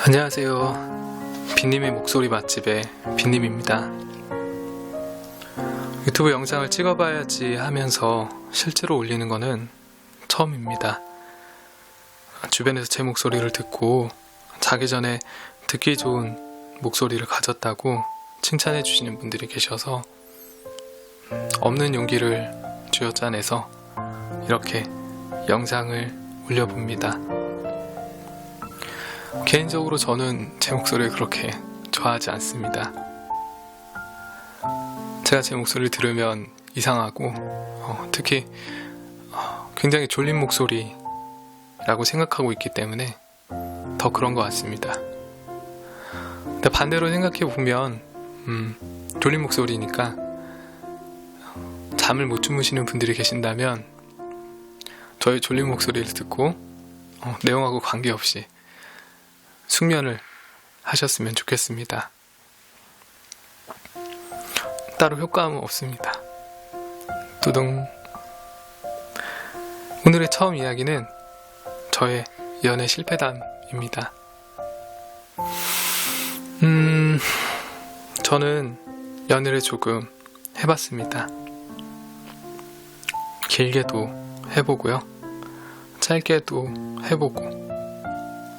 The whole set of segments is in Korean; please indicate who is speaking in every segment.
Speaker 1: 안녕하세요. 빈님의 목소리 맛집의 빈님입니다. 유튜브 영상을 찍어봐야지 하면서 실제로 올리는 거는 처음입니다. 주변에서 제 목소리를 듣고 자기 전에 듣기 좋은 목소리를 가졌다고 칭찬해 주시는 분들이 계셔서 없는 용기를 쥐어짜내서 이렇게 영상을 올려봅니다. 개인적으로 저는 제 목소리를 그렇게 좋아하지 않습니다. 제가 제 목소리를 들으면 이상하고 특히 굉장히 졸린 목소리라고 생각하고 있기 때문에 더 그런 것 같습니다. 근데 반대로 생각해보면 졸린 목소리니까 잠을 못 주무시는 분들이 계신다면 저의 졸린 목소리를 듣고 내용하고 관계없이 숙면을 하셨으면 좋겠습니다. 따로 효과음은 없습니다. 두둥. 오늘의 처음 이야기는 저의 연애 실패담입니다. 저는 연애를 조금 해봤습니다. 길게도 해보고요. 짧게도 해보고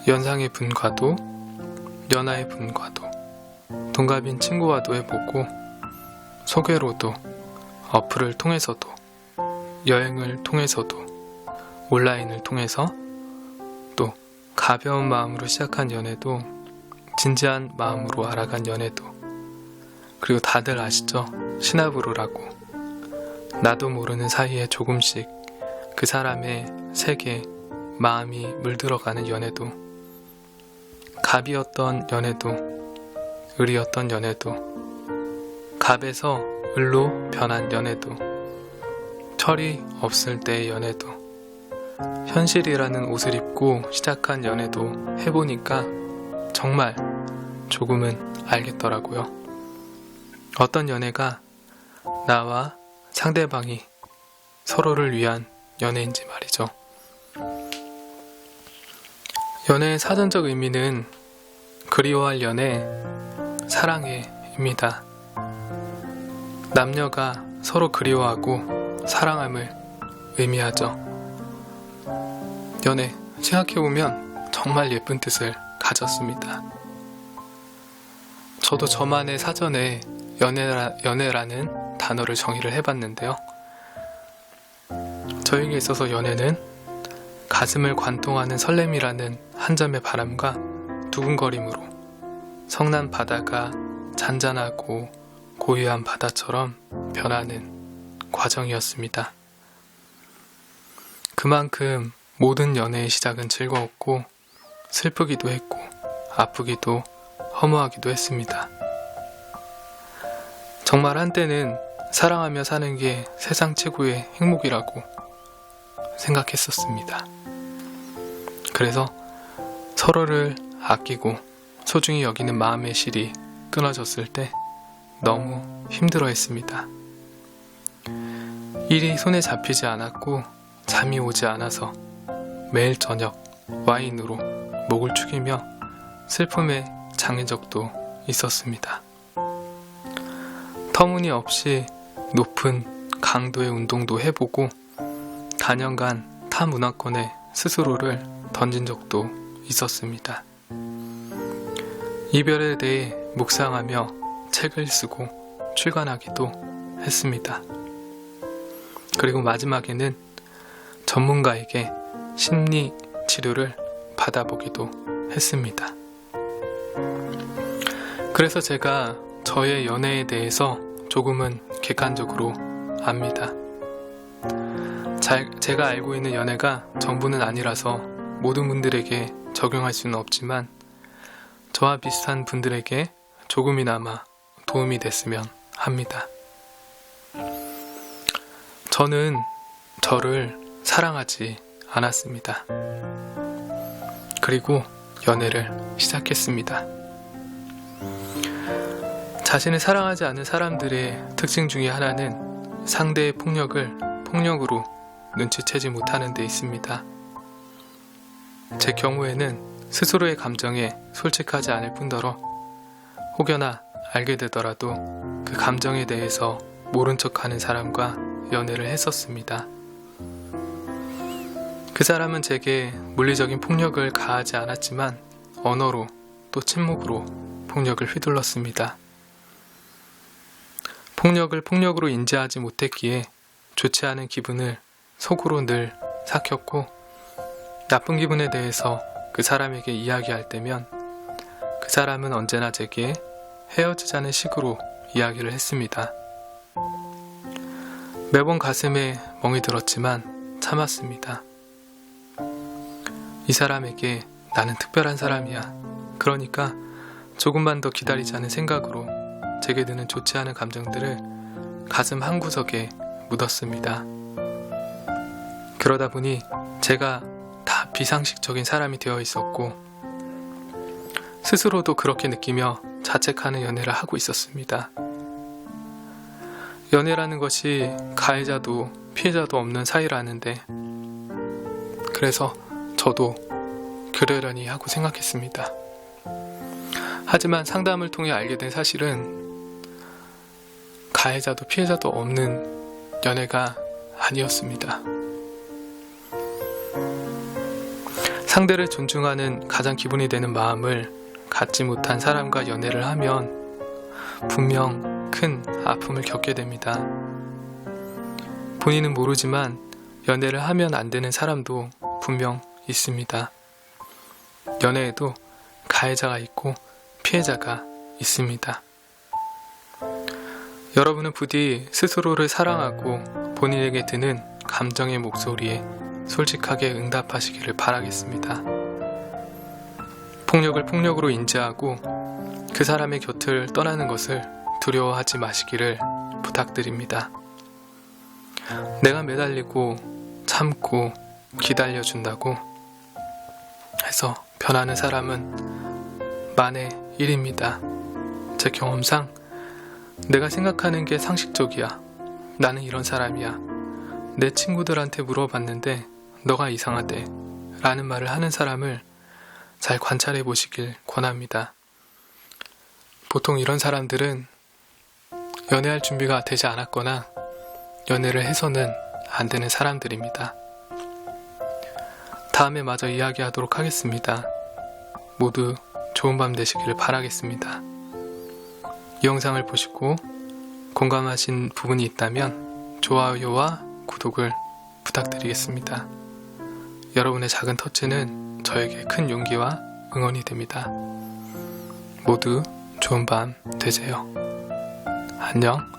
Speaker 1: 연상의 분과도 연하의 분과도 동갑인 친구와도 해보고 소개로도 어플을 통해서도 여행을 통해서도 온라인을 통해서 또 가벼운 마음으로 시작한 연애도 진지한 마음으로 알아간 연애도 그리고 다들 아시죠? 시나브로라고 나도 모르는 사이에 조금씩 그 사람의 세계 마음이 물들어가는 연애도 갑이었던 연애도 을이었던 연애도 갑에서 을로 변한 연애도 철이 없을 때의 연애도 현실이라는 옷을 입고 시작한 연애도 해보니까 정말 조금은 알겠더라고요. 어떤 연애가 나와 상대방이 서로를 위한 연애인지 말이죠. 연애의 사전적 의미는 그리워할 연애, 사랑해입니다. 남녀가 서로 그리워하고 사랑함을 의미하죠. 연애, 생각해보면 정말 예쁜 뜻을 가졌습니다. 저도 저만의 사전에 연애라는 단어를 정의를 해봤는데요. 저에게 있어서 연애는 가슴을 관통하는 설렘이라는 한 점의 바람과 두근거림으로 성난 바다가 잔잔하고 고요한 바다처럼 변하는 과정이었습니다. 그만큼 모든 연애의 시작은 즐거웠고 슬프기도 했고 아프기도 허무하기도 했습니다. 정말 한때는 사랑하며 사는 게 세상 최고의 행복이라고 생각했었습니다. 그래서 서로를 아끼고 소중히 여기는 마음의 실이 끊어졌을 때 너무 힘들어했습니다. 일이 손에 잡히지 않았고 잠이 오지 않아서 매일 저녁 와인으로 목을 축이며 슬픔에 잠긴 적도 있었습니다. 터무니없이 높은 강도의 운동도 해보고 단연간 타 문화권에 스스로를 던진 적도 있었습니다. 이별에 대해 묵상하며 책을 쓰고 출간하기도 했습니다. 그리고 마지막에는 전문가에게 심리 치료를 받아보기도 했습니다. 그래서 제가 저의 연애에 대해서 조금은 객관적으로 압니다. 제가 알고 있는 연애가 전부는 아니라서 모든 분들에게 적용할 수는 없지만 저와 비슷한 분들에게 조금이나마 도움이 됐으면 합니다. 저는 저를 사랑하지 않았습니다. 그리고 연애를 시작했습니다. 자신을 사랑하지 않는 사람들의 특징 중에 하나는 상대의 폭력을 폭력으로 눈치채지 못하는 데 있습니다. 제 경우에는 스스로의 감정에 솔직하지 않을 뿐더러 혹여나 알게 되더라도 그 감정에 대해서 모른 척하는 사람과 연애를 했었습니다. 그 사람은 제게 물리적인 폭력을 가하지 않았지만 언어로 또 침묵으로 폭력을 휘둘렀습니다. 폭력을 폭력으로 인지하지 못했기에 좋지 않은 기분을 속으로 늘 삭혔고 나쁜 기분에 대해서 그 사람에게 이야기할 때면 그 사람은 언제나 제게 헤어지자는 식으로 이야기를 했습니다. 매번 가슴에 멍이 들었지만 참았습니다. 이 사람에게 나는 특별한 사람이야. 그러니까 조금만 더 기다리자는 생각으로 제게 드는 좋지 않은 감정들을 가슴 한구석에 묻었습니다. 그러다 보니 제가 다 비상식적인 사람이 되어 있었고 스스로도 그렇게 느끼며 자책하는 연애를 하고 있었습니다. 연애라는 것이 가해자도 피해자도 없는 사이라는데 그래서 저도 그러려니 하고 생각했습니다. 하지만 상담을 통해 알게 된 사실은 가해자도 피해자도 없는 연애가 아니었습니다. 상대를 존중하는 가장 기본이 되는 마음을 갖지 못한 사람과 연애를 하면 분명 큰 아픔을 겪게 됩니다. 본인은 모르지만 연애를 하면 안 되는 사람도 분명 있습니다. 연애에도 가해자가 있고 피해자가 있습니다. 여러분은 부디 스스로를 사랑하고 본인에게 드는 감정의 목소리에 솔직하게 응답하시기를 바라겠습니다. 폭력을 폭력으로 인지하고 그 사람의 곁을 떠나는 것을 두려워하지 마시기를 부탁드립니다. 내가 매달리고 참고 기다려준다고 해서 변하는 사람은 만의 일입니다. 제 경험상 내가 생각하는 게 상식적이야. 나는 이런 사람이야. 내 친구들한테 물어봤는데 너가 이상하대 라는 말을 하는 사람을 잘 관찰해 보시길 권합니다. 보통 이런 사람들은 연애할 준비가 되지 않았거나 연애를 해서는 안 되는 사람들입니다. 다음에 마저 이야기하도록 하겠습니다. 모두 좋은 밤 되시기를 바라겠습니다. 이 영상을 보시고 공감하신 부분이 있다면 좋아요와 구독을 부탁드리겠습니다. 여러분의 작은 터치는 저에게 큰 용기와 응원이 됩니다. 모두 좋은 밤 되세요. 안녕.